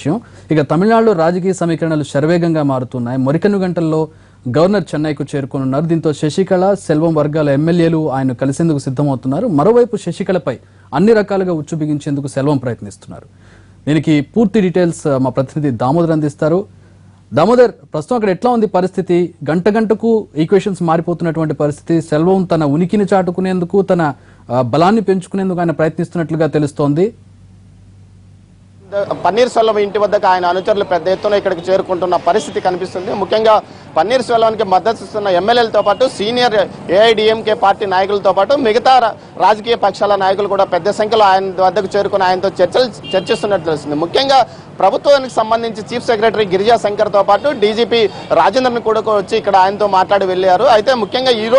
విషయం. ఇక తమిళనాడులో రాజకీయ సమీకరణలు శరవేగంగా మారుతున్నాయి. మరికొన్ని గంటల్లో గవర్నర్ చెన్నైకు చేరుకోనున్నారు. దీంతో శశికళ, సెల్వం వర్గాల ఎమ్మెల్యేలు ఆయన కలిసేందుకు సిద్ధమవుతున్నారు. మరోవైపు శశికళపై అన్ని రకాలుగా ఉచ్చు బిగించేందుకు సెల్వం ప్రయత్నిస్తున్నారు. దీనికి పూర్తి డీటెయిల్స్ మా ప్రతినిధి దామోదర్ అందిస్తారు. దామోదర్, ప్రస్తుతం అక్కడ ఎట్లా ఉంది పరిస్థితి? గంట గంటకు ఈక్వేషన్స్ మారిపోతున్నటువంటి పరిస్థితి. సెల్వం తన ఉనికిని చాటుకునేందుకు, తన బలాన్ని పెంచుకునేందుకు ఆయన ప్రయత్నిస్తున్నట్లుగా తెలుస్తోంది. పన్నీర్ సెల్వం ఇంటి వద్దకు ఆయన అనుచరులు పెద్ద ఎత్తున ఇక్కడికి చేరుకుంటున్న పరిస్థితి కనిపిస్తుంది. ముఖ్యంగా పన్నీర్ సెల్వానికి మద్దతు ఇస్తున్న ఎమ్మెల్యేలతో పాటు సీనియర్ ఏఐడిఎంకే పార్టీ నాయకులతో పాటు మిగతా రాజకీయ పక్షాల నాయకులు కూడా పెద్ద సంఖ్యలో ఆయన వద్దకు చేరుకుని ఆయనతో చర్చిస్తున్నట్లు తెలుస్తుంది. ముఖ్యంగా ప్రభుత్వానికి సంబంధించి చీఫ్ సెక్రటరీ గిరిజా శంకర్తో పాటు డీజీపీ రాజేంద్రన్ కూడా వచ్చి ఇక్కడ ఆయనతో మాట్లాడి వెళ్ళారు. అయితే ముఖ్యంగా ఈ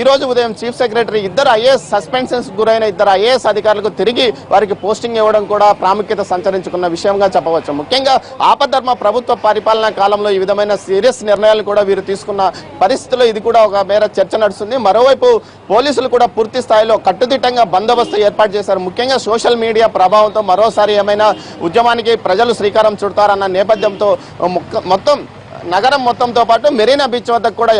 రోజు ఉదయం చీఫ్ సెక్రటరీ ఇద్దరు ఐఏఎస్ సస్పెన్షన్స్ గురైన ఇద్దరు ఐఏఎస్ అధికారులకు తిరిగి వారికి పోస్టింగ్ ఇవ్వడం కూడా ప్రాముఖ్యత సంతరించుకున్న విషయంగా చెప్పవచ్చు. ముఖ్యంగా ఆపద్ధర్మ ప్రభుత్వ పరిపాలనా కాలంలో ఈ విధమైన సీరియస్ నిర్ణయాలు కూడా వీరు తీసుకున్న పరిస్థితుల్లో ఇది కూడా ఒక మేర చర్చ నడుస్తుంది. మరోవైపు పోలీసులు కూడా పూర్తి స్థాయిలో కట్టుదిట్టంగా బందోబస్తు ఏర్పాటు చేశారు. ముఖ్యంగా సోషల్ మీడియా ప్రభావంతో మరోసారి ఏమైనా ఉద్యమానికి ప్రజలు శ్రీకారం చుడతారన్న నేపథ్యంతో మొత్తం నగరం మొత్తంతో పాటు మెరీనా బీచ్ వద్దకు కూడా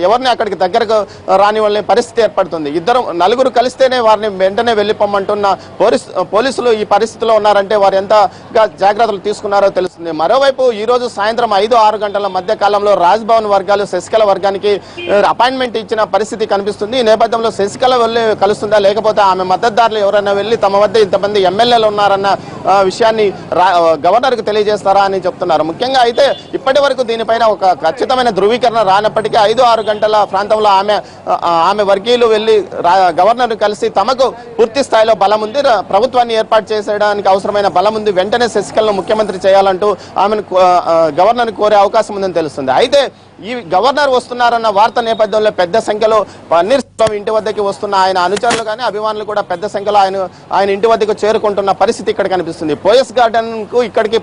ఎవరిని అక్కడికి దగ్గరకు రానివ్వని పరిస్థితి ఏర్పడుతుంది. నలుగురు కలిస్తేనే వారిని వెంటనే వెళ్ళిపోమంటున్న పోలీసులు ఈ పరిస్థితిలో ఉన్నారంటే వారు ఎంతగా జాగ్రత్తలు తీసుకున్నారో తెలుస్తుంది. మరోవైపు ఈ రోజు సాయంత్రం 5-6 గంటల మధ్య కాలంలో రాజ్భవన్ వర్గాలు శశికళ వర్గానికి అపాయింట్మెంట్ ఇచ్చిన పరిస్థితి కనిపిస్తుంది. ఈ నేపథ్యంలో శశికళ వెళ్ళి కలుస్తుందా, లేకపోతే ఆమె మద్దతుదారులు ఎవరైనా వెళ్ళి తమ వద్ద ఇంతమంది ఎమ్మెల్యేలు ఉన్నారన్న విషయాన్ని గవర్నర్కు తెలియజేస్తారా అని చెప్తున్నారు. ముఖ్యంగా అయితే ఇప్పటి వరకు దీనిపైన ఒక ఖచ్చితమైన ధృవీకరణ రానప్పటికీ 5-6 గంటల ప్రాంతంలో ఆమె వర్గీయులు వెళ్లి గవర్నర్ కలిసి తమకు పూర్తి స్థాయిలో బలం ఉంది, ప్రభుత్వాన్ని ఏర్పాటు చేసేయడానికి అవసరమైన బలం ఉంది, వెంటనే శశికళను ముఖ్యమంత్రి చేయాలంటూ ఆమెను గవర్నర్ కోరే అవకాశం ఉందని తెలుస్తుంది. అయితే ఈ గవర్నర్ వస్తున్నారన్న వార్త నేపథ్యంలో పెద్ద సంఖ్యలో పన్నీర్ సెల్వం ఇంటి వద్దకి వస్తున్న ఆయన అనుచరులు కానీ అభిమానులు కూడా పెద్ద సంఖ్యలో ఆయన ఇంటి వద్దకు చేరుకుంటున్న పరిస్థితి ఇక్కడ కనిపిస్తుంది. పోయస్ గార్డెన్ కు ఇక్కడికి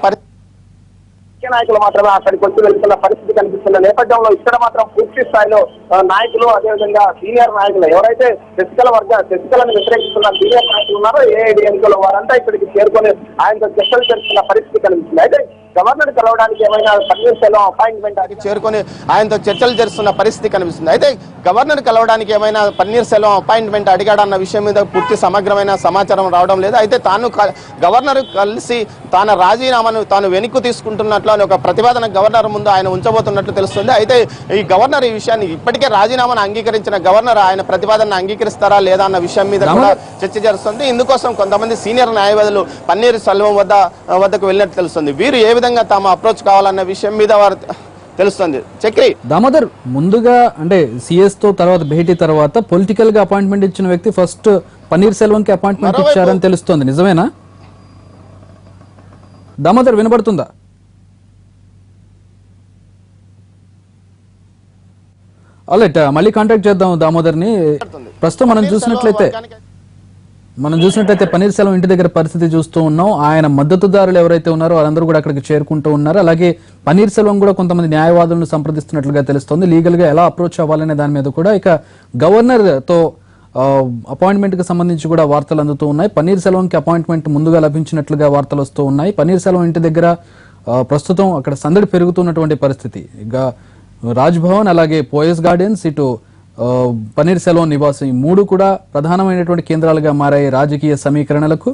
నాయకులు మాత్రమే అక్కడికి వచ్చి వెళ్తున్న పరిస్థితి కనిపిస్తున్న నేపథ్యంలో ఇక్కడ మాత్రం పూర్తి స్థాయిలో నాయకులు, అదేవిధంగా సీనియర్ నాయకులు ఎవరైతే శశికళను వ్యతిరేకిస్తున్న సీనియర్ నాయకులు ఉన్నారో ఏఐడిఎంకేలో వారంతా ఇక్కడికి చేరుకొని ఆయనతో చర్చలు జరుపుతున్న పరిస్థితి కనిపిస్తుంది. అయితే గవర్నర్ కలవడానికి ఏమైనా పన్నీర్ సెల్వం అపాయింట్మెంట్ అది చేరుకొని ఆయనతో చర్చలు జరుపుతున్న పరిస్థితి కనిపిస్తుంది. అయితే గవర్నర్ కలవడానికి ఏమైనా పన్నీర్ సెల్వం అపాయింట్మెంట్ అడిగాడన్న విషయం మీద పూర్తి సమగ్రమైన సమాచారం రావడం లేదు. అయితే గవర్నర్ కలిసి తన రాజీనామాను తాను వెనక్కు తీసుకుంటున్నట్లు అని ఒక ప్రతిపాదన గవర్నర్ ముందు ఆయన ఉంచబోతున్నట్లు తెలుస్తుంది. అయితే ఈ గవర్నర్ ఈ విషయాన్ని ఇప్పటికే రాజీనామాను అంగీకరించిన గవర్నర్ ఆయన ప్రతిపాదనను అంగీకరిస్తారా లేదా అన్న విషయం మీద కూడా చర్చ జరుగుతుంది. ఇందుకోసం కొంతమంది సీనియర్ న్యాయవాదులు పన్నీర్ సెల్వం వద్దకు వెళ్ళినట్టు తెలుస్తుంది. వీరు ఏ విధంగా తాము అప్రోచ్ కావాలన్న విషయం మీద వారు తెలుస్తుంది. చక్రి, దామోదర్, ముందుగా అంటే సిఎస్ తో తర్వాత భేటీ తర్వాత పొలిటికల్ గా అపాయింట్మెంట్ ఇచ్చిన వ్యక్తి ఫస్ట్ పన్నీర్ సెల్వం కి అపాయింట్మెంట్ ఇచ్చారని తెలుస్తోంది. నిజమేనా దామోదర్? వినబడుతుందా? ఆల్రైట్, మళ్ళీ కాంటాక్ట్ చేద్దాం దామోదర్ ని. ప్రస్తుతం మనం చూసినట్లయితే పన్నీర్ సెల్వం ఇంటి దగ్గర పరిస్థితి చూస్తూ ఉన్నాం. ఆయన మద్దతుదారులు ఎవరైతే ఉన్నారో వారందరూ కూడా అక్కడికి చేరుకుంటూ ఉన్నారు. అలాగే పన్నీర్ సెల్వం కూడా కొంతమంది న్యాయవాదులను సంప్రదిస్తున్నట్లుగా తెలుస్తోంది. లీగల్ గా ఎలా అప్రోచ్ అవ్వాలనే దాని మీద కూడా. ఇక గవర్నర్ తో అపాయింట్మెంట్ కి సంబంధించి కూడా వార్తలు అందుతూ ఉన్నాయి. పన్నీర్ సెల్వంకి అపాయింట్మెంట్ ముందుగా లభించినట్లుగా వార్తలు వస్తూ ఉన్నాయి. పన్నీర్ సెల్వం ఇంటి దగ్గర ప్రస్తుతం అక్కడ సందడి పెరుగుతున్నటువంటి పరిస్థితి. ఇక రాజ్భవన్, అలాగే పోయస్ గార్డెన్స్, ఇటు పన్నీర్ సెల్వం నివాసం, ఈ మూడు కూడా ప్రధానమైనటువంటి కేంద్రాలుగా మారాయి రాజకీయ సమీకరణలకు.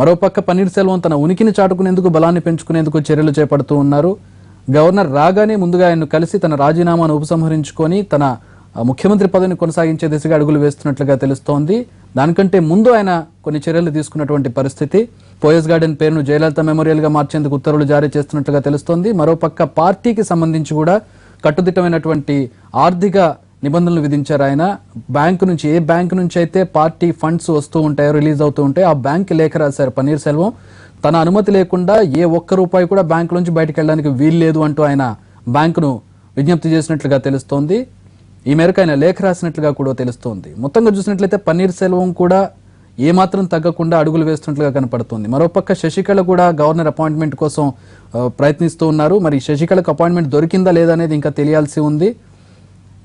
మరోపక్క పన్నీర్ సెల్వం తన ఉనికిని చాటుకునేందుకు, బలాన్ని పెంచుకునేందుకు చర్యలు చేపడుతూ ఉన్నారు. గవర్నర్ రాగానే ముందుగా ఆయన్ను కలిసి తన రాజీనామాను ఉపసంహరించుకొని తన ముఖ్యమంత్రి పదవిని కొనసాగించే దిశగా అడుగులు వేస్తున్నట్లుగా తెలుస్తోంది. దానికంటే ముందు ఆయన కొన్ని చర్యలు తీసుకున్నటువంటి పరిస్థితి. పోయస్ గార్డెన్ పేరును జయలలిత మెమోరియల్ గా మార్చేందుకు ఉత్తర్వులు జారీ చేస్తున్నట్లుగా తెలుస్తోంది. మరోపక్క పార్టీకి సంబంధించి కూడా కట్టుదిట్టమైనటువంటి ఆర్థిక నిబంధనలు విధించారు ఆయన. బ్యాంకు నుంచి, ఏ బ్యాంకు నుంచి అయితే పార్టీ ఫండ్స్ వస్తూ ఉంటాయో, రిలీజ్ అవుతూ ఉంటాయో ఆ బ్యాంకు లేఖ రాశారు పన్నీర్ సెల్వం. తన అనుమతి లేకుండా ఏ ఒక్క రూపాయి కూడా బ్యాంకు నుంచి బయటకు వెళ్ళడానికి వీల్లేదు అంటూ ఆయన బ్యాంకును విజ్ఞప్తి చేసినట్లుగా తెలుస్తోంది. ఈ మేరకు ఆయన లేఖ రాసినట్లుగా కూడా తెలుస్తోంది. మొత్తంగా చూసినట్లయితే పన్నీర్ సెల్వం కూడా ఏమాత్రం తగ్గకుండా అడుగులు వేస్తున్నట్లుగా కనపడుతుంది. మరోపక్క శశికళ కూడా గవర్నర్ అపాయింట్మెంట్ కోసం ప్రయత్నిస్తూ ఉన్నారు. మరి శశికళకు అపాయింట్మెంట్ దొరికిందా లేదా అనేది ఇంకా తెలియాల్సి ఉంది.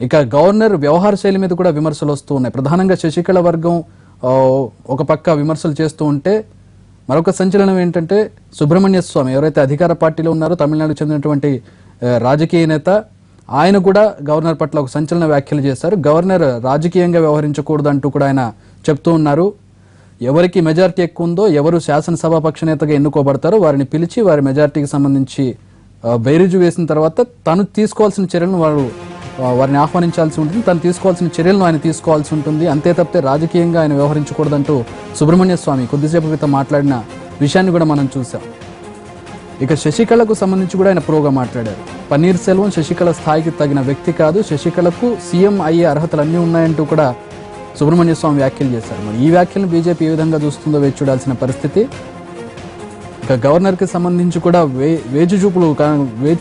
ఇక గవర్నర్ వ్యవహార శైలి మీద కూడా విమర్శలు వస్తూ ఉన్నాయి. ప్రధానంగా శశికళ వర్గం ఒక పక్క విమర్శలు చేస్తూ ఉంటే, మరొక సంచలనం ఏంటంటే సుబ్రహ్మణ్య స్వామి ఎవరైతే అధికార పార్టీలో ఉన్నారో తమిళనాడుకు చెందినటువంటి రాజకీయ నేత, ఆయన కూడా గవర్నర్ పట్ల ఒక సంచలన వ్యాఖ్యలు చేశారు. గవర్నర్ రాజకీయంగా వ్యవహరించకూడదు అంటూ కూడా ఆయన చెప్తూ ఉన్నారు. ఎవరికి మెజారిటీ ఎక్కువ ఉందో, ఎవరు శాసనసభ పక్ష నేతగా ఎన్నుకోబడతారో వారిని పిలిచి వారి మెజారిటీకి సంబంధించి బైరుజు వేసిన తర్వాత తను తీసుకోవాల్సిన చర్యలను వారిని ఆహ్వానించాల్సి ఉంటుంది, తను తీసుకోవాల్సిన చర్యలను ఆయన తీసుకోవాల్సి ఉంటుంది, అంతే తప్పితే రాజకీయంగా ఆయన వ్యవహరించకూడదంటూ సుబ్రహ్మణ్య స్వామి కొద్దిసేపు క్రితం మాట్లాడిన విషయాన్ని కూడా మనం చూసాం. ఇక శశికళకు సంబంధించి కూడా ఆయన ప్రోగా మాట్లాడారు. పన్నీర్ సెల్వం శశికళ స్థాయికి తగిన వ్యక్తి కాదు, శశికళకు సీఎం అయ్యే అర్హతలు అన్నీ ఉన్నాయంటూ కూడా సుబ్రహ్మణ్య స్వామి వ్యాఖ్యలు చేశారు. మరి ఈ వ్యాఖ్యలను బీజేపీ ఏ విధంగా చూస్తుందో వేచి చూడాల్సిన పరిస్థితి. ఇక గవర్నర్కి సంబంధించి కూడా వేచి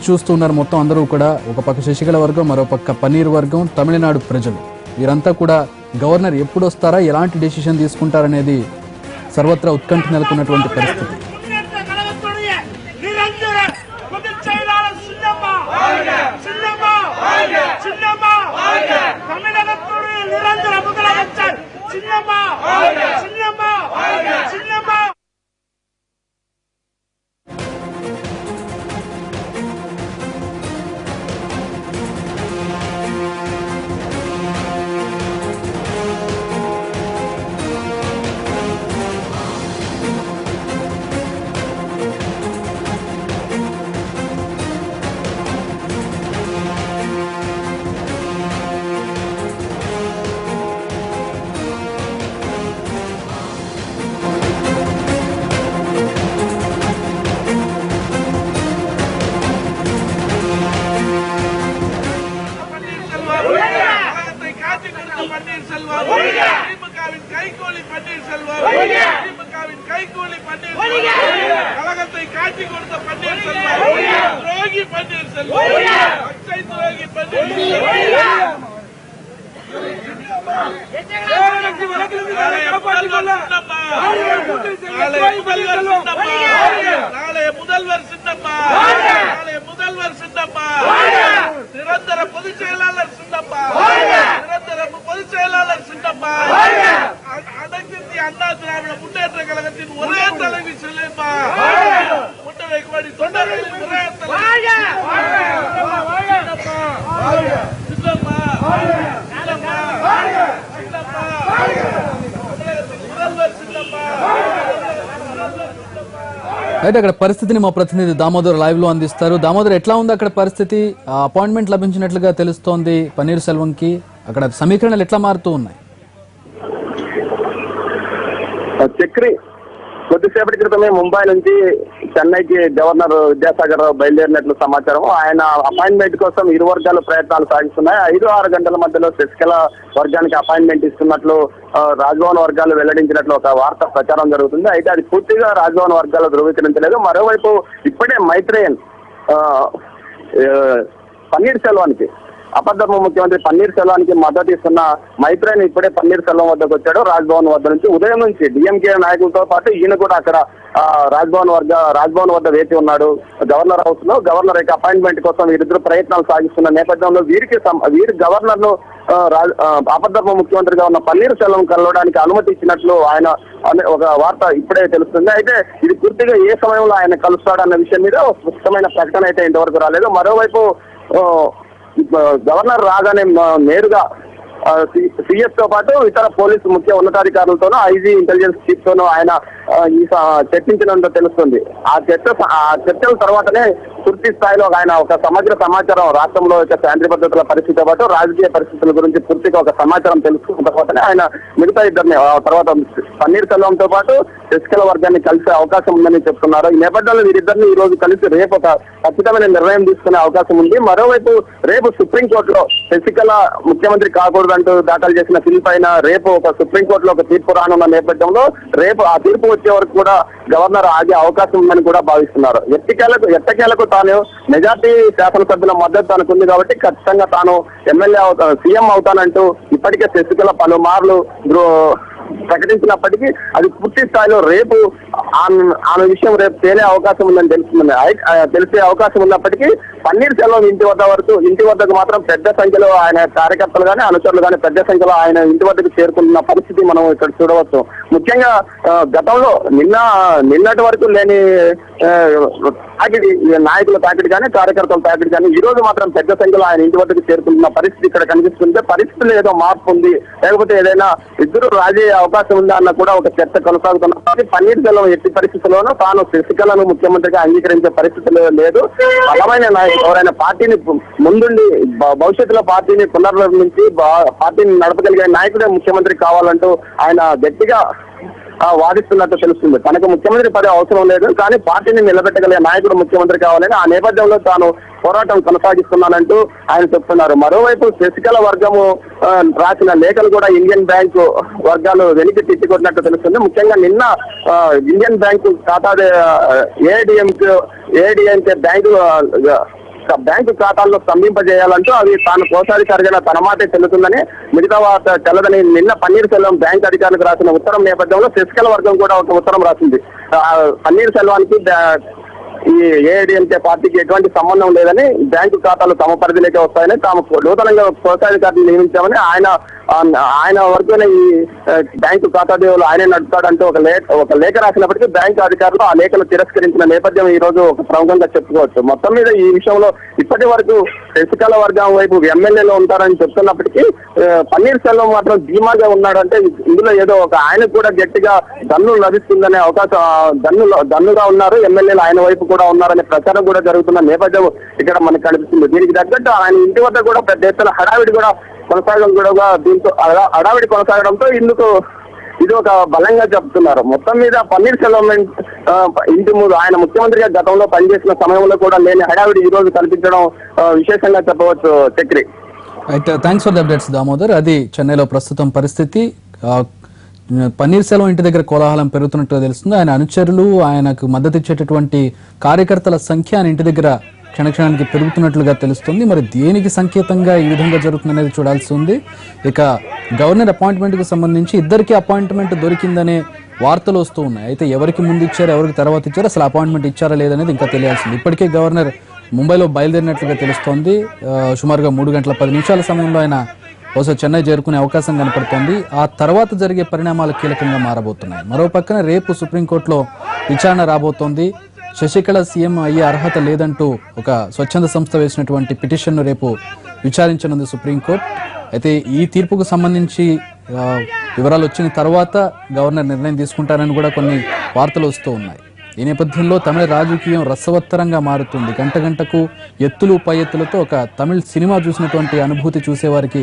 చూస్తూ ఉన్నారు మొత్తం అందరూ కూడా. ఒక పక్క శశికళ వర్గం, మరో పక్క పన్నీర్ వర్గం, తమిళనాడు ప్రజలు, వీరంతా కూడా గవర్నర్ ఎప్పుడు వస్తారా, ఎలాంటి డెసిషన్ తీసుకుంటారనేది సర్వత్రా ఉత్కంఠ నెలకొన్నటువంటి పరిస్థితి. நிரந்தர பொதுச் செயலாளர் சின்னப்பா, நிரந்தர பொதுச் செயலாளர் சின்னப்பா, அனைத்து அண்ணா திராவிட முன்னேற்ற கழகத்தின் ஒரே தலைவி செல்லுப்பா, முன்னரைக்கும்படி தொண்டர்களின் ஒரே தலைவி சின்னப்பா, முதல்வர் சின்னப்பா. అయితే అక్కడ పరిస్థితిని మా ప్రతినిధి దామోదర్ లైవ్ లో అందిస్తారు. దామోదర్, ఎట్లా ఉంది అక్కడ పరిస్థితి? అపాయింట్మెంట్ లభించినట్లుగా తెలుస్తోంది పన్నీర్ సెల్వం కి. అక్కడ సమీకరణలు ఎట్లా మారుతూ ఉన్నాయి? చక్రి కొద్దిసేపటి క్రితమే ముంబై నుంచి చెన్నైకి గవర్నర్ విద్యాసాగర్ రావు బయలుదేరినట్లు సమాచారం. ఆయన అపాయింట్మెంట్ కోసం ఇరు వర్గాలు ప్రయత్నాలు సాగిస్తున్నాయి. 5-6 గంటల మధ్యలో శశికళ వర్గానికి అపాయింట్మెంట్ ఇస్తున్నట్లు రాజ్భవన్ వర్గాలు వెల్లడించినట్లు ఒక వార్త ప్రచారం జరుగుతుంది. అయితే అది పూర్తిగా రాజ్భవన్ వర్గాలు ధృవీకరించలేదు. మరోవైపు ఇప్పుడే మైత్రేయన్ పన్నీర్ సెల్వానికి, అపద్ధర్మ ముఖ్యమంత్రి పన్నీర్ సెల్వానికి మద్దతు ఇస్తున్న మైత్రేయన్ ఇప్పుడే పన్నీర్ సెల్వం వద్దకు వచ్చాడు. రాజ్భవన్ వద్ద నుంచి ఉదయం నుంచి డిఎంకే నాయకులతో పాటు ఈయన కూడా అక్కడ రాజ్భవన్ వద్ద వేచి ఉన్నాడు. గవర్నర్ హౌస్ లో గవర్నర్ యొక్క అపాయింట్మెంట్ కోసం వీరిద్దరు ప్రయత్నాలు సాగిస్తున్న నేపథ్యంలో వీరి గవర్నర్ ను అపద్ధర్మ ముఖ్యమంత్రిగా ఉన్న పన్నీర్ సెల్వం కలవడానికి అనుమతి ఇచ్చినట్లు ఆయన ఒక వార్త ఇప్పుడే తెలుస్తుంది. అయితే ఇది పూర్తిగా ఏ సమయంలో ఆయన కలుస్తాడన్న విషయం మీద స్పష్టమైన ప్రకటన అయితే ఇంతవరకు రాలేదు. మరోవైపు గవర్నర్ రాగానే నేరుగా సిఎస్ తో పాటు ఇతర పోలీసు ముఖ్య ఉన్నతాధికారులతోనూ ఐజీ ఇంటెలిజెన్స్ చీఫ్ తోనూ ఆయన చర్చించినట్టు తెలుస్తుంది. ఆ చర్చల తర్వాతనే పూర్తి స్థాయిలో ఆయన ఒక సమగ్ర సమాచారం రాష్ట్రంలో శాంతి భద్రతల పరిస్థితితో పాటు రాజకీయ పరిస్థితుల గురించి పూర్తిగా ఒక సమాచారం తెలుసుకున్న తర్వాతనే ఆయన మిగతా ఇద్దరిని తర్వాత పన్నీర్ సెల్వంతో పాటు శశికళ వర్గాన్ని కలిసే అవకాశం ఉందని చెప్తున్నారు. ఈ నేపథ్యంలో వీరిద్దరిని ఈ రోజు కలిసి రేపు ఒక ఖచ్చితమైన నిర్ణయం తీసుకునే అవకాశం ఉంది. మరోవైపు రేపు సుప్రీంకోర్టులో శశికళ ముఖ్యమంత్రి కాకూడదంటూ దాఖలు చేసిన పిల్ పైన రేపు ఒక సుప్రీంకోర్టులో ఒక తీర్పు రానున్న నేపథ్యంలో రేపు ఆ తీర్పు వచ్చే వరకు కూడా గవర్నర్ ఆగే అవకాశం ఉందని కూడా భావిస్తున్నారు. ఎట్టకేలకు తాను మెజార్టీ శాసనసభ్యుల మద్దతు తనకుంది కాబట్టి ఖచ్చితంగా తాను సీఎం అవుతానంటూ ఇప్పటికే శశికళ పలుమార్లు ప్రకటించినప్పటికీ అది పూర్తి స్థాయిలో రేపు ఆమె విషయం రేపు తేలే అవకాశం ఉందని తెలిసే అవకాశం ఉన్నప్పటికీ పన్నీర్సెల్వం ఇంటి వద్దకు మాత్రం పెద్ద సంఖ్యలో ఆయన కార్యకర్తలు కానీ అనుచరులు కానీ పెద్ద సంఖ్యలో ఆయన ఇంటి వద్దకు చేరుకుంటున్న పరిస్థితి మనం ఇక్కడ చూడవచ్చు. ముఖ్యంగా గతంలో నిన్నటి వరకు లేని తాకిడి, నాయకుల తాకిడి కానీ కార్యకర్తల తాకిడి కానీ ఈ రోజు మాత్రం పెద్ద సంఖ్యలో ఆయన ఇంటి వద్దకు చేరుకుంటున్న పరిస్థితి ఇక్కడ కనిపిస్తుంది. పరిస్థితులు ఏదో మార్పు ఉంది, లేకపోతే ఏదైనా ఇద్దరు రాజీ అవకాశం ఉందా అన్న కూడా ఒక చర్చ కొనసాగుతున్నది. పన్నీర్సెల్వం ఎట్టి పరిస్థితుల్లోనూ తాను శశికళను ముఖ్యమంత్రిగా అంగీకరించే పరిస్థితులు లేదు. బలమైన నాయకుడు ఎవరైనా పార్టీని ముందుండి భవిష్యత్తులో పార్టీని పునర్నిర్మించి పార్టీని నడపగలిగే నాయకుడే ముఖ్యమంత్రి కావాలంటూ ఆయన గట్టిగా వాదిస్తున్నట్టు తెలుస్తుంది. తనకు ముఖ్యమంత్రి పదే అవసరం లేదు, కానీ పార్టీని నిలబెట్టగలిగే నాయకుడు ముఖ్యమంత్రి కావాలని ఆ నేపథ్యంలో తాను పోరాటం కొనసాగిస్తున్నానంటూ ఆయన చెప్తున్నారు. మరోవైపు శశికళ వర్గము రాసిన లేఖలు కూడా ఇండియన్ బ్యాంకు వర్గాలు వెనక్కి తిట్టికొట్టినట్టు తెలుస్తుంది. ముఖ్యంగా నిన్న ఇండియన్ బ్యాంకు ఖాతా ఏఐడిఎంకే బ్యాంకు ఖాతాల్లో స్తంభింపజేయాలంటూ అవి తాను కోశాధికారిగా తన మాటే చెల్లుతుందని, మిగతా వార్త చెల్లదని నిన్న పన్నీర్సెల్వం బ్యాంక్ అధికారులకు రాసిన ఉత్తరం నేపథ్యంలో శశికళ వర్గం కూడా ఒక ఉత్తరం రాసింది. పన్నీర్సెల్వానికి ఈ ఏఐడిఎంకే పార్టీకి ఎటువంటి సంబంధం లేదని, బ్యాంకు ఖాతాలు తమ పరిధిలోకి వస్తాయని, తాము నూతనంగా కోశాధికారిని నియమించామని, ఆయన వరకునే ఈ బ్యాంకు ఖాతాదేవులు ఆయనే నడుపుతాడంటూ ఒక లేఖ రాసినప్పటికీ బ్యాంకు అధికారులు ఆ లేఖను తిరస్కరించిన నేపథ్యం ఈ రోజు ఒక ప్రముఖంగా చెప్పుకోవచ్చు. మొత్తం మీద ఈ విషయంలో ఇప్పటి వరకు శశికళ వర్గం వైపు ఎమ్మెల్యేలు ఉంటారని చెప్తున్నప్పటికీ పన్నీర్సెల్వం మాత్రం ధీమాగా ఉన్నాడంటే ఇందులో ఏదో ఒక ఆయనకు కూడా గట్టిగా దన్ను లభిస్తుందనే అవకాశం, దన్నుగా ఉన్నారు ఎమ్మెల్యేలు ఆయన వైపు కూడా ఉన్నారనే ప్రచారం కూడా జరుగుతున్న నేపథ్యం ఇక్కడ మనకు కనిపిస్తుంది. దీనికి తగ్గట్టు ఆయన ఇంటి వద్ద కూడా పెద్ద ఎత్తున హడావిడి కూడా కొనసాగడం కూడా, దీంతో హడావిడి కొనసాగడంతో ఇది ఒక బలంగా చెప్తున్నారు. మొత్తం మీద పన్నీర్సెల్వం ఇంటి ముందు ఆయన ముఖ్యమంత్రిగా గతంలో పనిచేసిన సమయంలో కూడా లేని హడావిడి ఈ రోజు కనిపించడం విశేషంగా చెప్పవచ్చు. చక్రి, అయితే thanks for the updates Damodar. అది చెన్నైలో ప్రస్తుతం పరిస్థితి. పన్నీర్సెల్వం ఇంటి దగ్గర కోలాహలం పెరుగుతున్నట్టుగా తెలుస్తుంది. ఆయన అనుచరులు, ఆయనకు మద్దతు ఇచ్చేటటువంటి కార్యకర్తల సంఖ్య ఆయన ఇంటి దగ్గర క్షణక్షణానికి పెరుగుతున్నట్లుగా తెలుస్తుంది. మరి దేనికి సంకేతంగా ఈ విధంగా జరుగుతుందనేది చూడాల్సి ఉంది. ఇక గవర్నర్ అపాయింట్మెంట్కి సంబంధించి ఇద్దరికి అపాయింట్మెంట్ దొరికిందనే వార్తలు వస్తూ ఉన్నాయి. అయితే ఎవరికి ముందు ఇచ్చారు, ఎవరికి తర్వాత ఇచ్చారు, అసలు అపాయింట్మెంట్ ఇచ్చారా లేదనేది ఇంకా తెలియాల్సింది. ఇప్పటికే గవర్నర్ ముంబైలో బయలుదేరినట్లుగా తెలుస్తోంది. సుమారుగా 3 గంటల 10 నిమిషాల సమయంలో ఆయన బహుశా చెన్నై చేరుకునే అవకాశం కనపడుతోంది. ఆ తర్వాత జరిగే పరిణామాలు కీలకంగా మారబోతున్నాయి. మరో పక్కన రేపు సుప్రీంకోర్టులో విచారణ రాబోతోంది. శశికళ సీఎం అయ్యే అర్హత లేదంటూ ఒక స్వచ్ఛంద సంస్థ వేసినటువంటి పిటిషన్ను రేపు విచారించనుంది సుప్రీంకోర్టు. అయితే ఈ తీర్పుకు సంబంధించి వివరాలు వచ్చిన తర్వాత గవర్నర్ నిర్ణయం తీసుకుంటారని కూడా కొన్ని వార్తలు వస్తూ ఉన్నాయి. ఈ నేపథ్యంలో తమిళ రాజకీయం రసవత్తరంగా మారుతుంది. గంట గంటకు ఎత్తులు పై ఎత్తులతో ఒక తమిళ్ సినిమా చూసినటువంటి అనుభూతి చూసేవారికి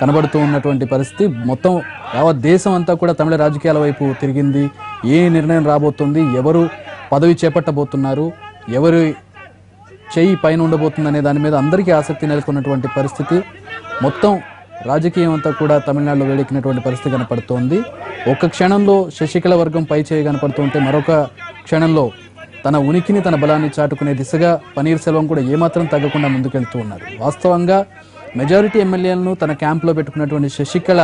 కనబడుతూ ఉన్నటువంటి పరిస్థితి. మొత్తం యావత్ దేశం అంతా కూడా తమిళ రాజకీయాల వైపు తిరిగింది. ఏ నిర్ణయం రాబోతుంది, ఎవరు పదవి చేపట్టబోతున్నారు, ఎవరు చెయ్యి పైన ఉండబోతుంది అనే దాని మీద అందరికీ ఆసక్తి నెలకొన్నటువంటి పరిస్థితి. మొత్తం రాజకీయం అంతా కూడా తమిళనాడులో వేడెక్కినటువంటి పరిస్థితి కనపడుతోంది. ఒక్క క్షణంలో శశికళ వర్గం పై చేయి కనపడుతుంటే మరొక క్షణంలో తన ఉనికిని, తన బలాన్ని చాటుకునే దిశగా పన్నీర్సెల్వం కూడా ఏమాత్రం తగ్గకుండా ముందుకెళ్తూ ఉన్నారు. వాస్తవంగా మెజారిటీ ఎమ్మెల్యేలను తన క్యాంప్లో పెట్టుకున్నటువంటి శశికళ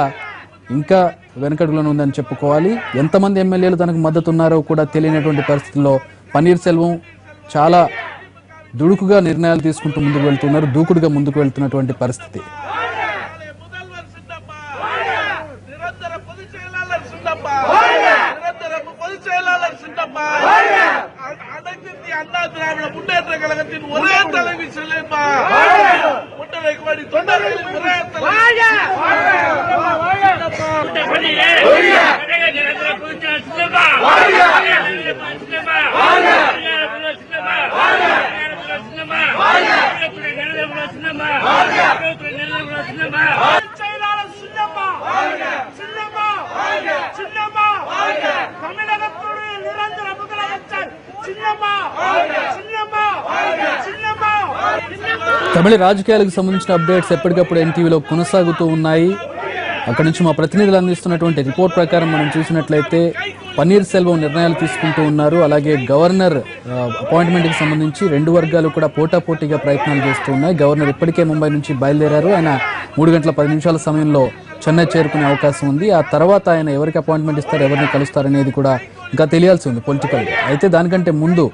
ఇంకా వెనకడుగులో ఉందని చెప్పుకోవాలి. ఎంతమంది ఎమ్మెల్యేలు తనకు మద్దతు ఉన్నారో కూడా తెలియనటువంటి పరిస్థితుల్లో పన్నీర్సెల్వం చాలా దుడుకుగా నిర్ణయాలు తీసుకుంటూ ముందుకు వెళ్తున్నారు, దూకుడుగా ముందుకు వెళ్తున్నటువంటి పరిస్థితి. அண்ணா திராவிட முன்னேற்ற கழகத்தின் ஒரே தலைவி செல்லுமா முட்டரைக்குவாடி தொண்டர்களின் ஒரே తమిళ రాజకీయాలకు సంబంధించిన అప్డేట్స్ ఎప్పటికప్పుడు ఎన్టీవీలో కొనసాగుతూ ఉన్నాయి. అక్కడి నుంచి మా ప్రతినిధులు అందిస్తున్నటువంటి రిపోర్ట్ ప్రకారం మనం చూసినట్లయితే పన్నీర్సెల్వం నిర్ణయాలు తీసుకుంటూ ఉన్నారు. అలాగే గవర్నర్ అపాయింట్మెంట్కి సంబంధించి 2 వర్గాలు కూడా పోటాపోటీగా ప్రయత్నాలు చేస్తూ ఉన్నాయి. గవర్నర్ ఇప్పటికే ముంబై నుంచి బయలుదేరారు. ఆయన 3 గంటల 10 నిమిషాల సమయంలో చెన్నై చేరుకునే అవకాశం ఉంది. ఆ తర్వాత ఆయన ఎవరికి అపాయింట్మెంట్ ఇస్తారు, ఎవరిని కలుస్తారు అనేది కూడా ఇంకా తెలియాల్సి ఉంది పొలిటికల్గా. అయితే దానికంటే ముందు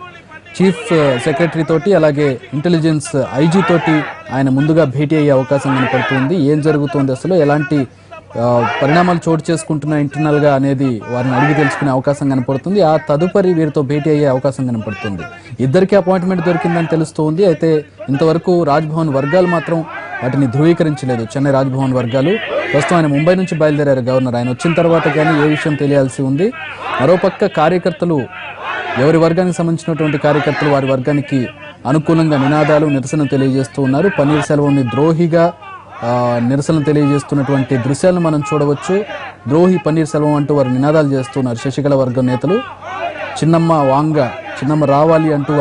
చీఫ్ సెక్రటరీ తోటి అలాగే ఇంటెలిజెన్స్ ఐజీ తోటి ఆయన ముందుగా భేటీ అయ్యే అవకాశం కనపడుతుంది. ఏం జరుగుతుంది, అసలు ఎలాంటి పరిణామాలు చోటు చేసుకుంటున్న ఇంటర్నల్ గా అనేది వారిని అడిగి తెలుసుకునే అవకాశం కనపడుతుంది. ఆ తదుపరి వీరితో భేటీ అయ్యే అవకాశం కనపడుతుంది. ఇద్దరికి అపాయింట్మెంట్ దొరికిందని తెలుస్తోంది. అయితే ఇంతవరకు రాజ్భవన్ వర్గాలు మాత్రం వాటిని ధృవీకరించలేదు. చెన్నై రాజ్భవన్ వర్గాలు ప్రస్తుతం ఆయన ముంబై నుంచి బయలుదేరారు గవర్నర్. ఆయన వచ్చిన తర్వాత కానీ ఏ విషయం తెలియాల్సి ఉంది. మరోపక్క కార్యకర్తలు, ఎవరి వర్గానికి సంబంధించినటువంటి కార్యకర్తలు వారి వర్గానికి అనుకూలంగా నినాదాలు, నిరసన తెలియజేస్తూ ఉన్నారు. పన్నీర్ సెల్వంని ద్రోహిగా నిరసన తెలియజేస్తున్నటువంటి దృశ్యాలను మనం చూడవచ్చు. ద్రోహి పన్నీర్ సెల్వం అంటూ వారు నినాదాలు చేస్తున్నారు శశికళ వర్గం నేతలు. చిన్నమ్మ రావాలి అంటూ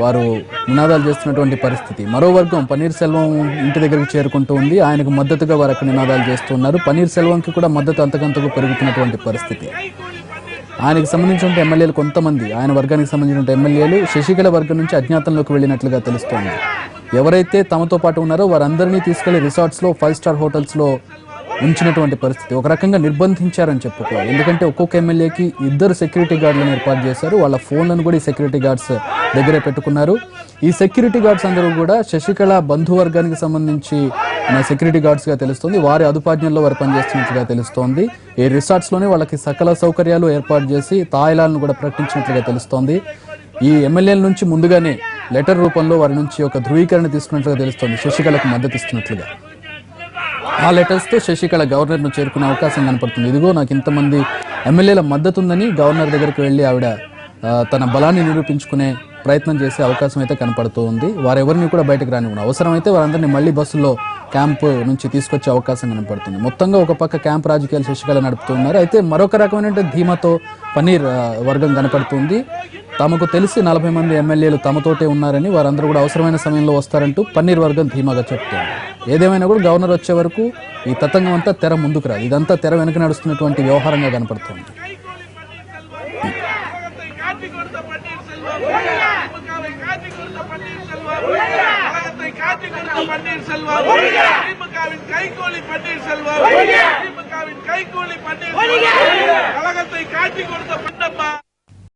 వారు నినాదాలు చేస్తున్నటువంటి పరిస్థితి. మరో వర్గం పన్నీర్ సెల్వం ఇంటి దగ్గరికి చేరుకుంటూ ఉంది. ఆయనకు మద్దతుగా వారు అక్కడ నినాదాలు చేస్తున్నారు. పన్నీర్ సెల్వంకి కూడా మద్దతు అంతకంతకు పెరుగుతున్నటువంటి పరిస్థితి. ఆయనకు సంబంధించిన ఎమ్మెల్యేలు కొంతమంది, ఆయన వర్గానికి సంబంధించిన ఎమ్మెల్యేలు శశికళ వర్గం నుంచి అజ్ఞాతంలోకి వెళ్ళినట్లుగా తెలుస్తోంది. ఎవరైతే తమతో పాటు ఉన్నారో వారందరినీ తీసుకెళ్లి రిసార్ట్స్లో, 5 స్టార్ హోటల్స్లో ఉంచినటువంటి పరిస్థితి. ఒక రకంగా నిర్బంధించారని చెప్పుకోవాలి. ఎందుకంటే ఒక్కొక్క ఎమ్మెల్యేకి 2 సెక్యూరిటీ గార్డులను ఏర్పాటు చేశారు. వాళ్ళ ఫోన్లను కూడా ఈ సెక్యూరిటీ గార్డ్స్ దగ్గరే పెట్టుకున్నారు. ఈ సెక్యూరిటీ గార్డ్స్ అందరూ కూడా శశికళ బంధువర్గానికి సంబంధించి సెక్యూరిటీ గార్డ్స్ గా తెలుస్తోంది. వారి అదుపాజ్ఞంలో వారు పనిచేస్తున్నట్లుగా తెలుస్తోంది. ఈ రిసార్ట్స్ లోనే వాళ్ళకి సకల సౌకర్యాలు ఏర్పాటు చేసి తాయిలాలను కూడా ప్రకటించినట్లుగా తెలుస్తోంది. ఈ ఎమ్మెల్యేల నుంచి ముందుగానే లెటర్ రూపంలో వారి నుంచి ఒక ధృవీకరణ తీసుకున్నట్లుగా తెలుస్తోంది, శశికళకు మద్దతు ఇస్తున్నట్లుగా. ఆ లెటర్స్ తో శశికళ గవర్నర్ ను చేరుకునే అవకాశం కనపడుతుంది. ఇదిగో నాకు ఇంతమంది ఎమ్మెల్యేల మద్దతు ఉందని గవర్నర్ దగ్గరికి వెళ్లి ఆవిడ తన బలాన్ని నిరూపించుకునే ప్రయత్నం చేసే అవకాశం అయితే కనపడుతూ ఉంది. వారెవరిని కూడా బయటకు రానివ్వను, అవసరమైతే వారందరినీ మళ్లీ బస్సులో క్యాంపు నుంచి తీసుకొచ్చే అవకాశం కనపడుతుంది. మొత్తంగా ఒక పక్క క్యాంప్ రాజకీయాలు శశికళ నడుపుతున్నారు. అయితే మరొక రకమైన ధీమాతో పన్నీర్ వర్గం కనపడుతుంది. తమకు తెలిసి 40 మంది ఎమ్మెల్యేలు తమతోటే ఉన్నారని, వారందరూ కూడా అవసరమైన సమయంలో వస్తారంటూ పన్నీర్ వర్గం ధీమాగా చెప్తోంది. ఏదేమైనా కూడా గవర్నర్ వచ్చే వరకు ఈ తతంగం అంతా తెర ముందుకు రాదు. ఇదంతా తెర వెనుక నడుస్తున్నటువంటి వ్యవహారంగా కనపడుతోంది. கைகூலி பன்னீர் செல்வம்